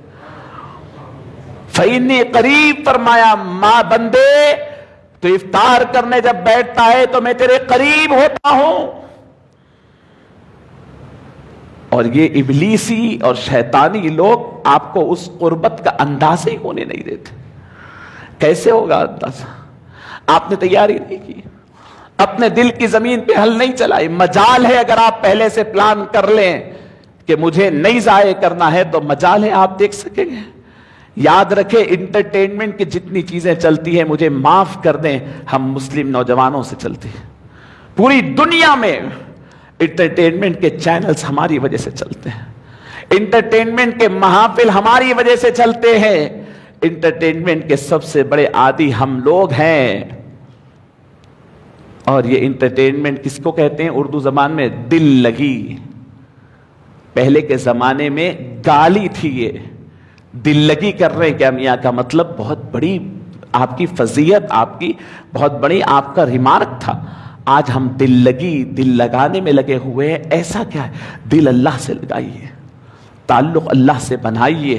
فَإِنِّي قریب فرمایا، ماں بندے تو افطار کرنے جب بیٹھتا ہے تو میں تیرے قریب ہوتا ہوں۔ اور یہ ابلیسی اور شیطانی لوگ آپ کو اس قربت کا اندازہ ہی ہونے نہیں دیتے۔ کیسے ہوگا اندازہ؟ آپ نے تیاری نہیں کی، اپنے دل کی زمین پہ ہل نہیں چلائی۔ مجال ہے اگر آپ پہلے سے پلان کر لیں کہ مجھے نہیں ضائع کرنا ہے تو مجال ہے، آپ دیکھ سکیں گے۔ یاد رکھیں، انٹرٹینمنٹ کی جتنی چیزیں چلتی ہیں، مجھے معاف کر دیں، ہم مسلم نوجوانوں سے چلتی ہیں۔ پوری دنیا میں انٹرٹینمنٹ کے چینلز ہماری وجہ سے چلتے ہیں، انٹرٹینمنٹ کے محافل ہماری وجہ سے چلتے ہیں، انٹرٹینمنٹ کے سب سے بڑے عادی ہم لوگ ہیں۔ اور یہ انٹرٹینمنٹ کس کو کہتے ہیں اردو زبان میں؟ دل لگی۔ پہلے کے زمانے میں گالی تھی یہ، دل لگی کر رہے ہیں کیا میاں کا مطلب بہت بڑی آپ کی فضیلت، آپ کی بہت بڑی آپ کا ریمارک تھا۔ آج ہم دل لگی، دل لگانے میں لگے ہوئے ہیں۔ ایسا کیا ہے؟ دل اللہ سے لگائیے، تعلق اللہ سے بنائیے۔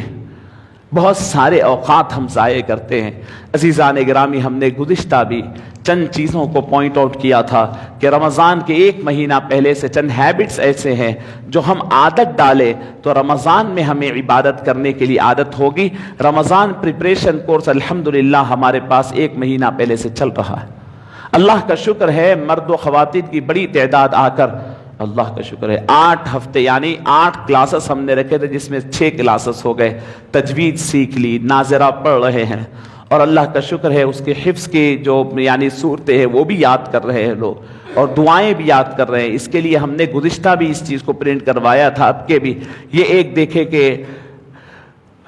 بہت سارے اوقات ہم ضائع کرتے ہیں۔ عزیزان گرامی، ہم نے گزشتہ بھی چند چیزوں کو پوائنٹ آؤٹ کیا تھا کہ رمضان کے 1 مہینہ پہلے سے چند ہیبٹس ایسے ہیں جو ہم عادت ڈالیں تو رمضان میں ہمیں عبادت کرنے کے لیے عادت ہوگی۔ رمضان پریپریشن کورس الحمدللہ ہمارے پاس 1 مہینہ پہلے سے چل رہا ہے۔ اللہ کا شکر ہے، مرد و خواتین کی بڑی تعداد آ کر، اللہ کا شکر ہے 8 ہفتے یعنی 8 کلاسز ہم نے رکھے تھے، جس میں 6 کلاسز ہو گئے، تجوید سیکھ لی، ناظرہ پڑھ رہے ہیں، اور اللہ کا شکر ہے اس کے حفظ کی جو یعنی صورتیں ہیں وہ بھی یاد کر رہے ہیں لوگ، اور دعائیں بھی یاد کر رہے ہیں۔ اس کے لیے ہم نے گزشتہ بھی اس چیز کو پرنٹ کروایا تھا، اب کے بھی یہ ایک دیکھیں کہ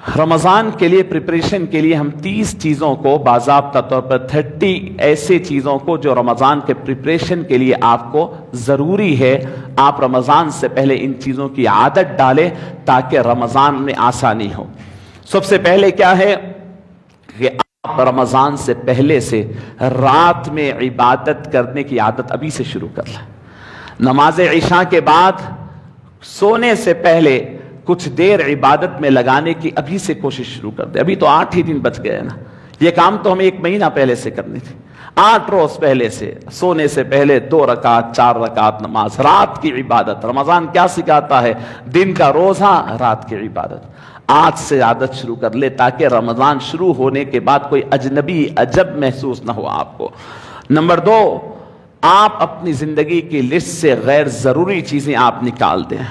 رمضان کے لیے پریپریشن کے لیے ہم 30 چیزوں کو باضابطہ طور پر 30 ایسے چیزوں کو جو رمضان کے پریپریشن کے لیے آپ کو ضروری ہے، آپ رمضان سے پہلے ان چیزوں کی عادت ڈالیں تاکہ رمضان میں آسانی ہو۔ سب سے پہلے کیا ہے کہ آپ رمضان سے پہلے سے رات میں عبادت کرنے کی عادت ابھی سے شروع کر لیں۔ نماز عشاء کے بعد سونے سے پہلے کچھ دیر عبادت میں لگانے کی ابھی سے کوشش شروع کر دیں۔ ابھی تو 8 ہی دن بچ گئے نا، یہ کام تو ہمیں 1 مہینہ پہلے سے کرنی تھی۔ 8 روز پہلے سے سونے سے پہلے 2 رکعت 4 رکعت نماز، رات کی عبادت۔ رمضان کیا سکھاتا ہے؟ دن کا روزہ، رات کی عبادت۔ آج سے عادت شروع کر لے تاکہ رمضان شروع ہونے کے بعد کوئی اجنبی عجب محسوس نہ ہو آپ کو۔ نمبر 2، آپ اپنی زندگی کی لسٹ سے غیر ضروری چیزیں آپ نکال دیں۔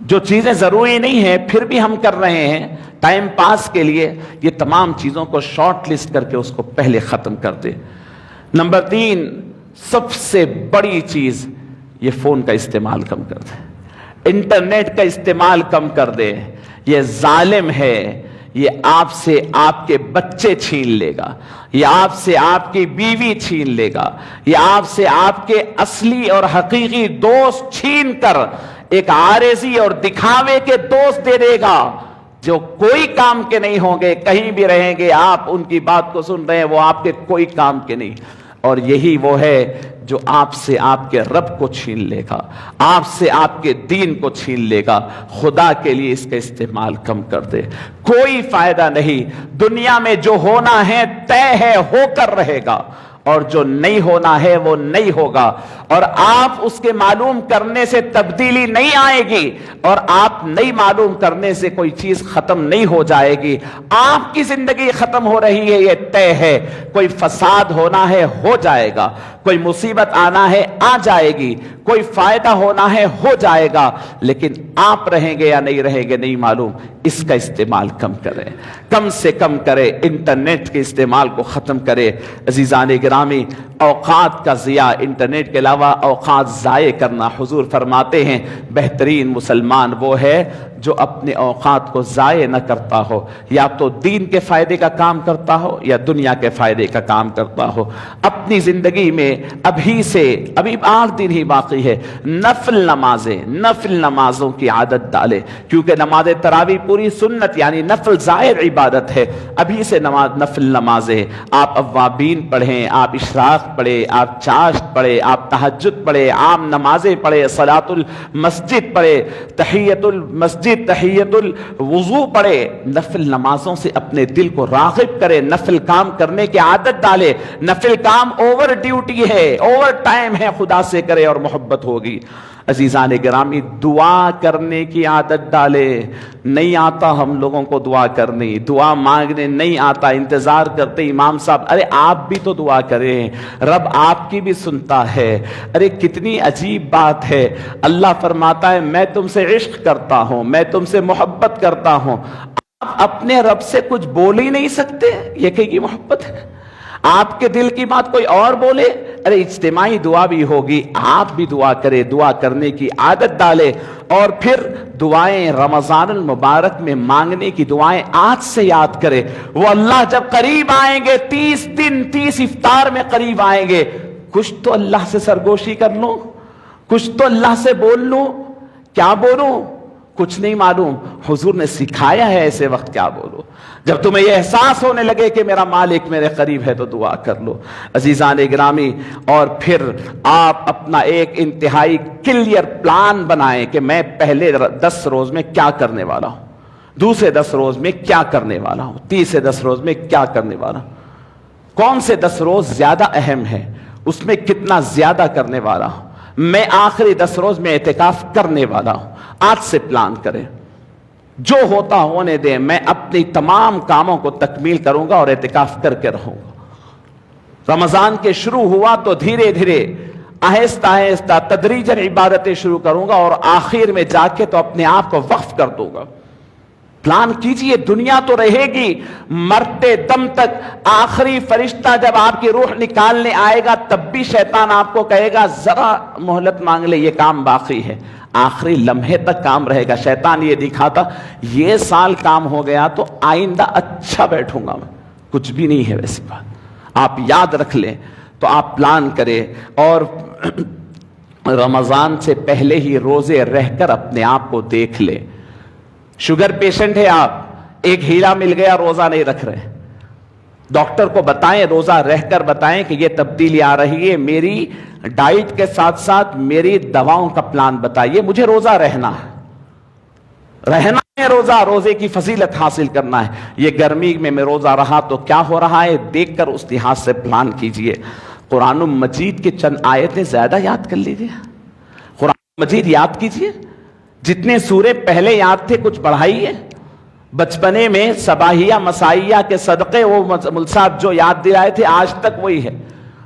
جو چیزیں ضروری نہیں ہیں پھر بھی ہم کر رہے ہیں ٹائم پاس کے لیے، یہ تمام چیزوں کو شارٹ لسٹ کر کے اس کو پہلے ختم کر دیں۔ نمبر 3، سب سے بڑی چیز، یہ فون کا استعمال کم کر دیں، انٹرنیٹ کا استعمال کم کر دیں۔ یہ ظالم ہے، یہ آپ سے آپ کے بچے چھین لے گا، یہ آپ سے آپ کی بیوی چھین لے گا، یہ آپ سے آپ کے اصلی اور حقیقی دوست چھین کر ایک عارضی اور دکھاوے کے دوست دے دے گا جو کوئی کام کے نہیں ہوں گے، کہیں بھی رہیں گے، آپ ان کی بات کو سن رہے ہیں، وہ آپ کے کوئی کام کے نہیں۔ اور یہی وہ ہے جو آپ سے آپ کے رب کو چھین لے گا، آپ سے آپ کے دین کو چھین لے گا۔ خدا کے لیے اس کا استعمال کم کر دے، کوئی فائدہ نہیں۔ دنیا میں جو ہونا ہے طے ہے، ہو کر رہے گا، اور جو نہیں ہونا ہے وہ نہیں ہوگا، اور آپ اس کے معلوم کرنے سے تبدیلی نہیں آئے گی، اور آپ نہیں معلوم کرنے سے کوئی چیز ختم نہیں ہو جائے گی۔ آپ کی زندگی ختم ہو رہی ہے، یہ طے ہے۔ کوئی فساد ہونا ہے، ہو جائے گا، کوئی مصیبت آنا ہے، آ جائے گی، کوئی فائدہ ہونا ہے، ہو جائے گا، لیکن آپ رہیں گے یا نہیں رہیں گے نہیں معلوم۔ اس کا استعمال کم کریں، کم سے کم کریں، انٹرنیٹ کے استعمال کو ختم کریں۔ عزیزان گرامی، اوقات کا ضیاع، انٹرنیٹ کے علاوہ اوقات ضائع کرنا، حضور فرماتے ہیں بہترین مسلمان وہ ہے جو اپنے اوقات کو ضائع نہ کرتا ہو، یا تو دین کے فائدے کا کام کرتا ہو یا دنیا کے فائدے کا کام کرتا ہو۔ اپنی زندگی میں ابھی سے، ابھی 8 دن ہی باقی ہے، نفل نمازوں کی عادت ڈالے، کیونکہ نماز تراویح پوری سنت یعنی نفل ظاہر عبادت ہے۔ ابھی سے نفل نمازیں آپ اوابین پڑھیں، آپ اشراق پڑھیں، آپ چاشت پڑھیں، آپ تہجد پڑھیں، عام نمازیں پڑھیں، صلاۃ المسجد پڑھیں، تحیت المسجد، تحیت الوضو پڑھے، نفل نمازوں سے اپنے دل کو راغب کرے، نفل کام کرنے کی عادت ڈالے۔ نفل کام اوور ڈیوٹی ہے، اوور ٹائم ہے، خدا سے کرے اور محبت ہوگی۔ عزیزان گرامی، دعا کرنے کی عادت ڈالے۔ نہیں آتا ہم لوگوں کو دعا کرنی، دعا مانگنے نہیں آتا، انتظار کرتے امام صاحب، ارے آپ بھی تو دعا کریں، رب آپ کی بھی سنتا ہے۔ ارے کتنی عجیب بات ہے، اللہ فرماتا ہے میں تم سے عشق کرتا ہوں، میں تم سے محبت کرتا ہوں، آپ اپنے رب سے کچھ بول ہی نہیں سکتے، یہ کہیں محبت ہے؟ آپ کے دل کی بات کوئی اور بولے، ارے اجتماعی دعا بھی ہوگی، آپ بھی دعا کرے، دعا کرنے کی عادت ڈالے، اور پھر دعائیں رمضان المبارک میں مانگنے کی دعائیں آج سے یاد کرے۔ وہ اللہ جب قریب آئیں گے، 30 دن 30 افطار میں قریب آئیں گے، کچھ تو اللہ سے سرگوشی کر لوں، کچھ تو اللہ سے بول لوں، کیا بولوں کچھ نہیں معلوم۔ حضور نے سکھایا ہے ایسے وقت کیا بولو۔ جب تمہیں یہ احساس ہونے لگے کہ میرا مالک میرے قریب ہے تو دعا کر لو۔ عزیزان گرامی، اور پھر آپ اپنا ایک انتہائی کلیئر پلان بنائیں کہ میں پہلے 10 روز میں کیا کرنے والا ہوں، دوسرے 10 روز میں کیا کرنے والا ہوں، تیسرے 10 روز میں کیا کرنے والا ہوں، کون سے 10 روز زیادہ اہم ہے، اس میں کتنا زیادہ کرنے والا ہوں، میں آخری 10 روز میں اعتکاف کرنے والا ہوں۔ آج سے پلان کریں، جو ہوتا ہونے دیں، میں اپنی تمام کاموں کو تکمیل کروں گا اور اعتکاف کر کے رہوں گا۔ رمضان کے شروع ہوا تو دھیرے دھیرے آہستہ آہستہ تدریجاً عبادتیں شروع کروں گا، اور آخر میں جا کے تو اپنے آپ کو وقف کر دوں گا۔ پلان کیجئے، دنیا تو رہے گی، مرتے دم تک۔ آخری فرشتہ جب آپ کی روح نکالنے آئے گا تب بھی شیطان آپ کو کہے گا ذرا مہلت مانگ لے، یہ کام باقی ہے۔ آخری لمحے تک کام رہے گا۔ شیطان یہ دکھاتا یہ سال کام ہو گیا تو آئندہ اچھا بیٹھوں گا میں، کچھ بھی نہیں ہے ویسی بات۔ آپ یاد رکھ لیں، تو آپ پلان کریں، اور رمضان سے پہلے ہی روزے رہ کر اپنے آپ کو دیکھ لیں۔ شوگر پیشنٹ ہے آپ، ایک ہیرا مل گیا، روزہ نہیں رکھ رہے، ڈاکٹر کو بتائیں، روزہ رہ کر بتائیں کہ یہ تبدیلی آ رہی ہے، میری ڈائٹ کے ساتھ ساتھ میری دواؤں کا پلان بتائیے، مجھے روزہ رہنا ہے، روزے کی فضیلت حاصل کرنا ہے۔ یہ گرمی میں روزہ رہا تو کیا ہو رہا ہے دیکھ کر اس لحاظ سے پلان کیجئے۔ قرآن مجید کے چند آیتیں زیادہ یاد کر لیجئے، قرآن مجید یاد کیجئے، جتنے سورے پہلے یاد تھے کچھ بڑھائیے۔ بچپنے میں صباحیہ مسائیہ کے صدقے وہ ملصاد جو یاد دلائے تھے آج تک وہی ہے،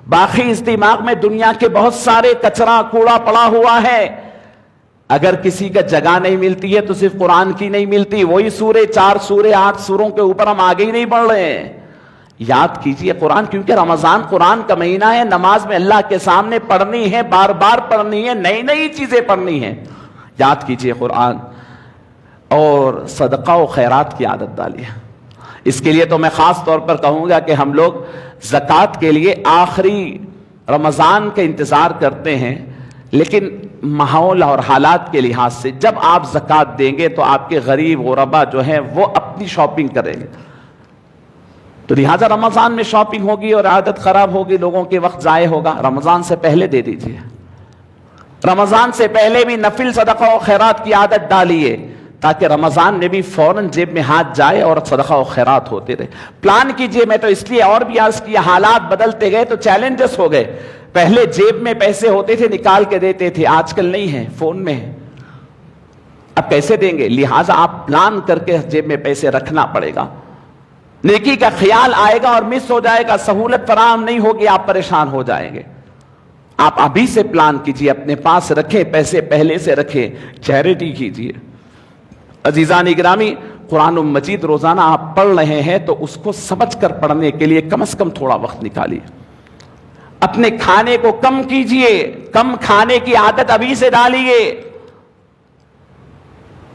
باقی اس دماغ میں دنیا کے بہت سارے کچرا کوڑا پڑا ہوا ہے۔ اگر کسی کا جگہ نہیں ملتی ہے تو صرف قرآن کی نہیں ملتی، وہی سورے 4 سورے 8 سوروں کے اوپر ہم آگے ہی نہیں بڑھ رہے ہیں۔ یاد کیجئے قرآن، کیونکہ رمضان قرآن کا مہینہ ہے، نماز میں اللہ کے سامنے پڑھنی ہے، بار بار پڑھنی ہے، نئی نئی چیزیں پڑھنی ہیں۔ یاد کیجئے قرآن، اور صدقہ و خیرات کی عادت ڈالیے۔ اس کے لیے تو میں خاص طور پر کہوں گا کہ ہم لوگ زکوٰۃ کے لیے آخری رمضان کا انتظار کرتے ہیں، لیکن ماحول اور حالات کے لحاظ سے جب آپ زکوٰۃ دیں گے تو آپ کے غریب غربا جو ہیں وہ اپنی شاپنگ کریں گے، تو لہٰذا رمضان میں شاپنگ ہوگی اور عادت خراب ہوگی، لوگوں کے وقت ضائع ہوگا۔ رمضان سے پہلے دے دیجیے، رمضان سے پہلے بھی نفل صدقہ و خیرات کی عادت ڈالیے، تاکہ رمضان میں بھی فوراً جیب میں ہاتھ جائے اور صدقہ و خیرات ہوتے رہے۔ پلان کیجئے، میں تو اس لیے اور بھی عرض کیا، حالات بدلتے گئے تو چیلنجز ہو گئے۔ پہلے جیب میں پیسے ہوتے تھے نکال کے دیتے تھے، آج کل نہیں ہے، فون میں ہے، اب کیسے دیں گے؟ لہٰذا آپ پلان کر کے جیب میں پیسے رکھنا پڑے گا، نیکی کا خیال آئے گا اور مس ہو جائے گا، سہولت فراہم نہیں ہوگی، آپ پریشان ہو جائیں گے۔ آپ ابھی سے پلان کیجئے، اپنے پاس رکھیں، پیسے پہلے سے رکھیں، چیریٹی کیجئے۔ عزیزان گرامی، قرآن مجید روزانہ آپ پڑھ رہے ہیں تو اس کو سمجھ کر پڑھنے کے لیے کم از کم تھوڑا وقت نکالیے۔ اپنے کھانے کو کم کیجئے، کم کھانے کی عادت ابھی سے ڈالیے۔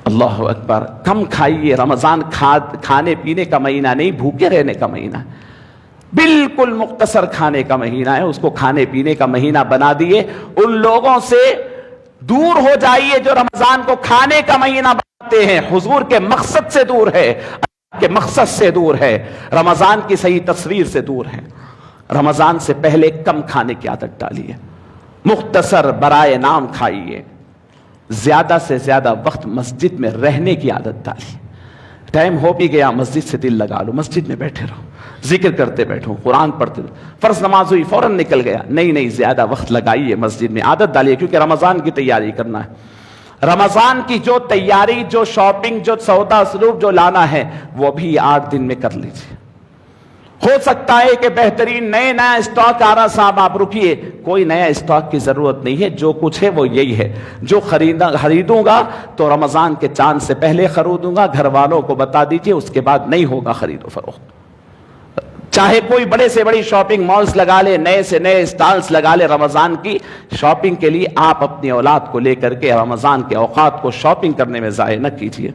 اللہ اکبر، کم کھائیے۔ رمضان کھانے پینے کا مہینہ نہیں، بھوکے رہنے کا مہینہ، بالکل مختصر کھانے کا مہینہ ہے، اس کو کھانے پینے کا مہینہ بنا دیے۔ ان لوگوں سے دور ہو جائیے جو رمضان کو کھانے کا مہینہ بناتے ہیں، حضور کے مقصد سے دور ہے، اللہ کے مقصد سے دور ہے، رمضان کی صحیح تصویر سے دور ہے۔ رمضان سے پہلے کم کھانے کی عادت ڈالیے، مختصر برائے نام کھائیے، زیادہ سے زیادہ وقت مسجد میں رہنے کی عادت ڈالیے۔ ٹائم ہو بھی گیا، مسجد سے دل لگا لو، مسجد میں بیٹھے رہو، ذکر کرتے بیٹھو، قرآن پڑھتے رہو۔ فرض نماز ہوئی فوراً نکل گیا، نہیں زیادہ وقت لگائیے مسجد میں، عادت ڈالیے، کیونکہ رمضان کی تیاری کرنا ہے۔ رمضان کی جو تیاری، جو شاپنگ، جو سودا سلوک جو لانا ہے، وہ بھی 8 دن میں کر لیجیے۔ ہو سکتا ہے کہ بہترین نیا اسٹاک آ رہا، صاحب آپ رکیے، کوئی نیا اسٹاک کی ضرورت نہیں ہے، جو کچھ ہے وہ یہی ہے۔ جو خریدوں گا تو رمضان کے چاند سے پہلے خریدوں گا، گھر والوں کو بتا دیجئے، اس کے بعد نہیں ہوگا خرید و فروخت۔ چاہے کوئی بڑے سے بڑی شاپنگ مالز لگا لے، نئے سے نئے اسٹالز لگا لے، رمضان کی شاپنگ کے لیے آپ اپنی اولاد کو لے کر کے رمضان کے اوقات کو شاپنگ کرنے میں ضائع نہ کیجیے۔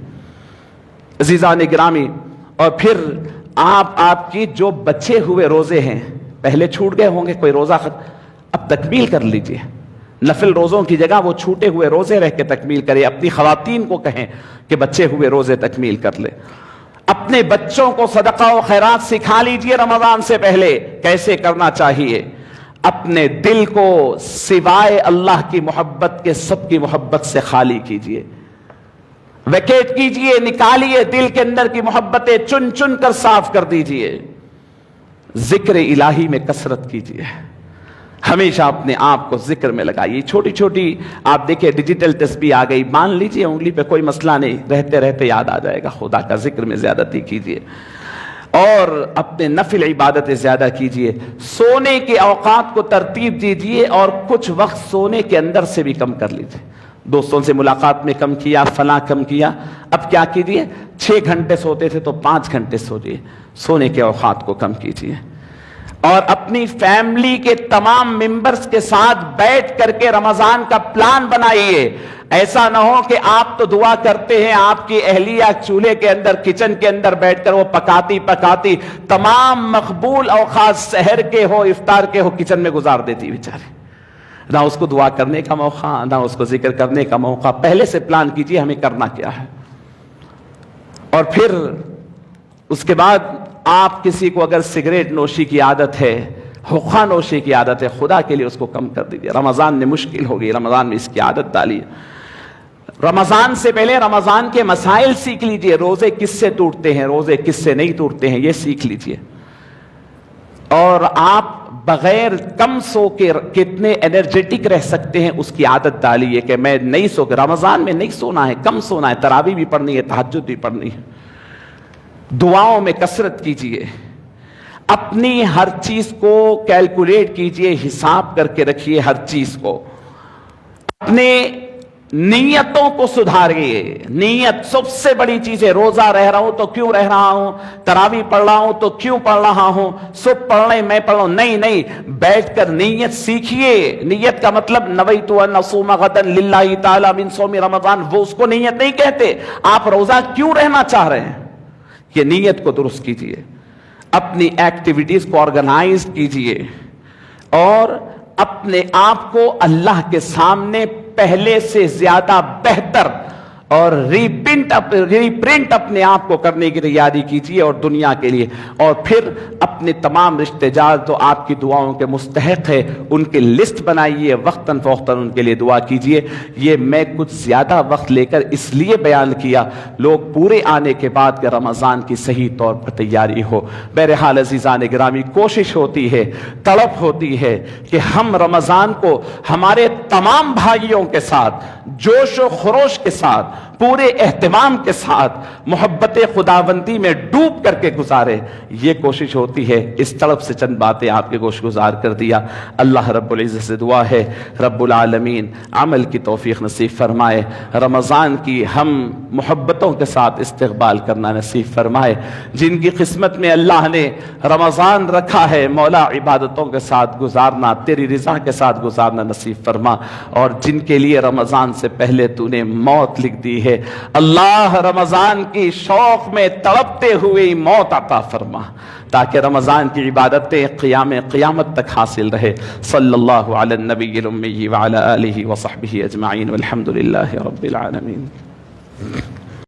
عزیزان گرامی، اور پھر آپ کی جو بچے ہوئے روزے ہیں، پہلے چھوٹ گئے ہوں گے، کوئی روزہ اب تکمیل کر لیجئے۔ نفل روزوں کی جگہ وہ چھوٹے ہوئے روزے رہ کے تکمیل کرے۔ اپنی خواتین کو کہیں کہ بچے ہوئے روزے تکمیل کر لے۔ اپنے بچوں کو صدقہ و خیرات سکھا لیجئے رمضان سے پہلے، کیسے کرنا چاہیے۔ اپنے دل کو سوائے اللہ کی محبت کے سب کی محبت سے خالی کیجئے، ویکیٹ کیجئے، نکالیے دل کے اندر کی محبتیں چن چن کر صاف کر دیجئے۔ ذکر الہی میں کثرت کیجئے، ہمیشہ اپنے آپ کو ذکر میں لگائیے۔ چھوٹی چھوٹی آپ دیکھیں ڈیجیٹل تسبیح آ گئی، مان لیجئے انگلی پہ، کوئی مسئلہ نہیں، رہتے رہتے یاد آ جائے گا۔ خدا کا ذکر میں زیادتی کیجئے اور اپنے نفل عبادتیں زیادہ کیجئے۔ سونے کے اوقات کو ترتیب دیجئے اور کچھ وقت سونے کے اندر سے بھی کم کر لیجئے۔ دوستوں سے ملاقات میں کم کیا، فلاں کم کیا، اب کیا کیجئے، 6 گھنٹے سوتے تھے تو 5 گھنٹے سوجئے، سونے کے اوقات کو کم کیجئے۔ اور اپنی فیملی کے تمام ممبرز کے ساتھ بیٹھ کر کے رمضان کا پلان بنائیے۔ ایسا نہ ہو کہ آپ تو دعا کرتے ہیں، آپ کی اہلیہ چولہے کے اندر، کچن کے اندر بیٹھ کر وہ پکاتی تمام مقبول اوقات، سحر کے ہو افطار کے ہو، کچن میں گزار دیتی بیچارے، نہ اس کو دعا کرنے کا موقع، نہ اس کو ذکر کرنے کا موقع۔ پہلے سے پلان کیجئے ہمیں کرنا کیا ہے۔ اور پھر اس کے بعد آپ کسی کو اگر سگریٹ نوشی کی عادت ہے، حقہ نوشی کی عادت ہے، خدا کے لیے اس کو کم کر دیجئے۔ رمضان میں مشکل ہوگی، رمضان میں اس کی عادت ڈالیے۔ رمضان سے پہلے رمضان کے مسائل سیکھ لیجئے، روزے کس سے ٹوٹتے ہیں، روزے کس سے نہیں ٹوٹتے ہیں، یہ سیکھ لیجئے۔ اور آپ بغیر کم سو کے کتنے انرجیٹک رہ سکتے ہیں اس کی عادت ڈالیے کہ میں نہیں سو، رمضان میں نہیں سونا ہے، کم سونا ہے، تراویح بھی پڑھنی ہے، تہجد بھی پڑھنی ہے۔ دعاؤں میں کثرت کیجئے، اپنی ہر چیز کو کیلکولیٹ کیجئے، حساب کر کے رکھیے ہر چیز کو۔ اپنے نیتوں کو سدھاریے، نیت سب سے بڑی چیز ہے۔ روزہ رہ رہا ہوں تو کیوں رہ رہا ہوں، تراویح پڑھ رہا ہوں تو کیوں پڑھ رہا ہوں، سب پڑھ رہے میں پڑھ رہا ہوں، نہیں، بیٹھ کر نیت سیکھیے۔ نیت کا مطلب نویت ان اصوم غدا للہ تعالی من صوم رمضان، وہ اس کو نیت نہیں کہتے۔ آپ روزہ کیوں رہنا چاہ رہے ہیں، یہ نیت کو درست کیجئے۔ اپنی ایکٹیویٹیز کو آرگنائز کیجئے اور اپنے آپ کو اللہ کے سامنے پہلے سے زیادہ بہتر اور ریپرنٹ اپنے آپ کو کرنے کی تیاری کیجیے اور دنیا کے لیے۔ اور پھر اپنے تمام رشتہ دار جو آپ کی دعاؤں کے مستحق ہے ان کی لسٹ بنائیے، وقتاً فوقتاً ان کے لیے دعا کیجیے۔ یہ میں کچھ زیادہ وقت لے کر اس لیے بیان کیا، لوگ پورے آنے کے بعد کہ رمضان کی صحیح طور پر تیاری ہو۔ بہرحال عزیزان گرامی، کوشش ہوتی ہے، تڑپ ہوتی ہے کہ ہم رمضان کو ہمارے تمام بھائیوں کے ساتھ جوش و خروش کے ساتھ پورے اہتمام کے ساتھ محبت خداوندی میں ڈوب کر کے گزارے، یہ کوشش ہوتی ہے۔ اس طرف سے چند باتیں آپ کے گوش گزار کر دیا۔ اللہ رب العزت سے دعا ہے رب العالمین عمل کی توفیق نصیب فرمائے، رمضان کی ہم محبتوں کے ساتھ استقبال کرنا نصیب فرمائے۔ جن کی قسمت میں اللہ نے رمضان رکھا ہے، مولا عبادتوں کے ساتھ گزارنا، تیری رضا کے ساتھ گزارنا نصیب فرما، اور جن کے لیے رمضان سے پہلے تو نے موت لکھ دی ہے، اللہ رمضان کی شوق میں تڑپتے ہوئے موت عطا فرما، تاکہ رمضان کی عبادتیں قیامت تک حاصل رہے۔ صلی اللہ علی النبی الامی وعلی آلہ وصحبہ اجمعین والحمد للہ رب العالمین۔